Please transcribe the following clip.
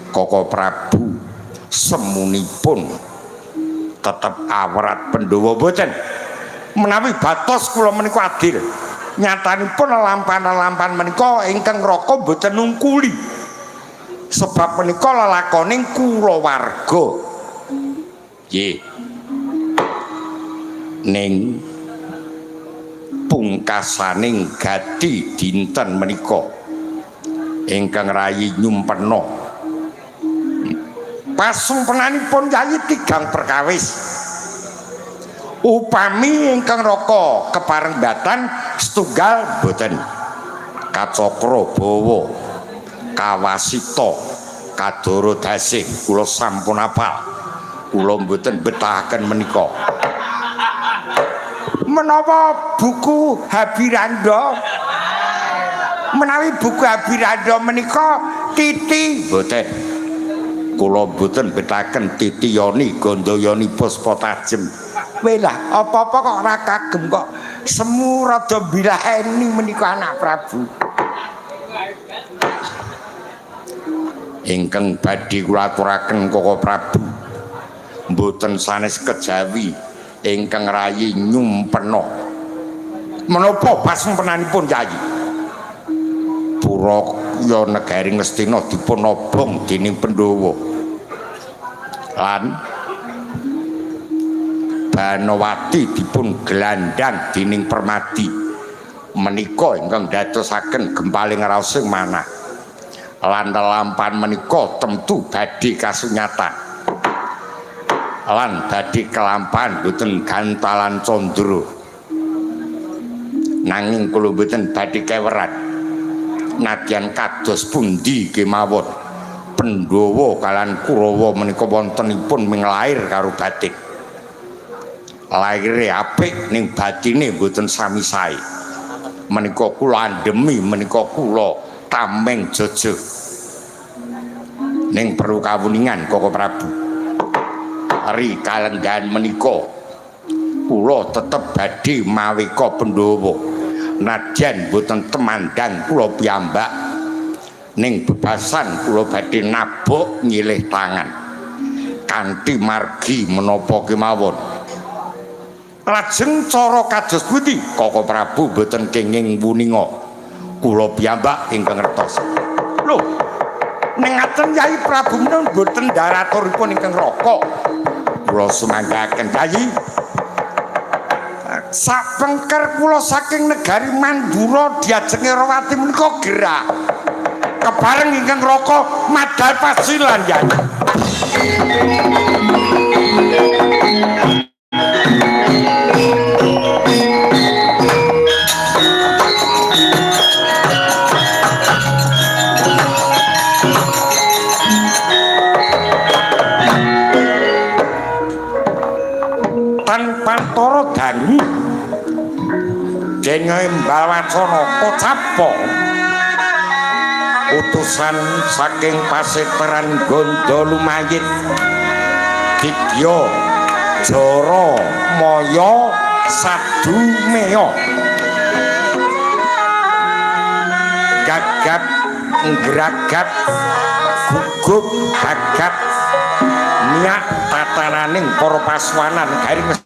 Koko Prabu semunipun tetep awrat Pandhawa boten menawi batos kula menika adil nyatanipun lampahan-lampahan menika ingkang raka boten nungkuli sebab menika lelakoning kulawarga nggih ning pungkasaning gati dinten menika ingkang rayi nyumpena pasumpenanipun yayi tigang perkawis upami ingkang raka keparenggatan setunggal boten kacakra bawa kawasita kadoro dasih kula sampun apal kula mboten betahaken menika menawa buku Habiranda menawi buku Habiranda menika titi boten kula mboten betahaken titiyani gandayani puspa tajem welah apa-apa kok ora kagem kok semu rada bilaheni menika anak Prabu ingkang badhe kula aturaken Koko Prabu mboten sanes kejawi ingkang rayi nyumpena menapa pasumpenanipun yayi Puraya negari Ngastina dipun obong dening Pandhawa lan Banawati dipun gelandang dening Permadi menika ingkang dadosaken gempaling raosing manah lan lampahan menika tentu badhe kasunyatan lan badhe kelampahan boten gantalan condro nanging kula boten badhe kewerat nadyan kados pundi kemawon Pandhawa kalan Kurawa menika wontenipun minglair karo batik laire apik ning batine mboten sami sae menika kula andhemi menika kula tameng jejeg ning perlu kawuningan Koko Prabu ri kalenggahan menika kula tetep badhe mawika Pandhawa nadyan mboten temandang kula piyambak ning bebasan kula badhe nabok nyilih tangan kanthi margi menapa kemawon lajeng cara kados pundi Koko Prabu boten kenging wuninga kula piyambak ingkang ngertos lho ning ngaten Yai Prabu menawi boten daraturipun ingkang raka kula sumanggaken Yayi sapengker kula saking negari Mandura diajeng Erawati menika gerah kebareng ingkang raka madhal pasilan Yayi Pantoro Dani Denya Mbawacana Kocapa utusan saking Paseteran Gondo Lumayit Gidya Jara Maya Sadumea gagap ngragat gugup gagap niat tatananing para paswanan garing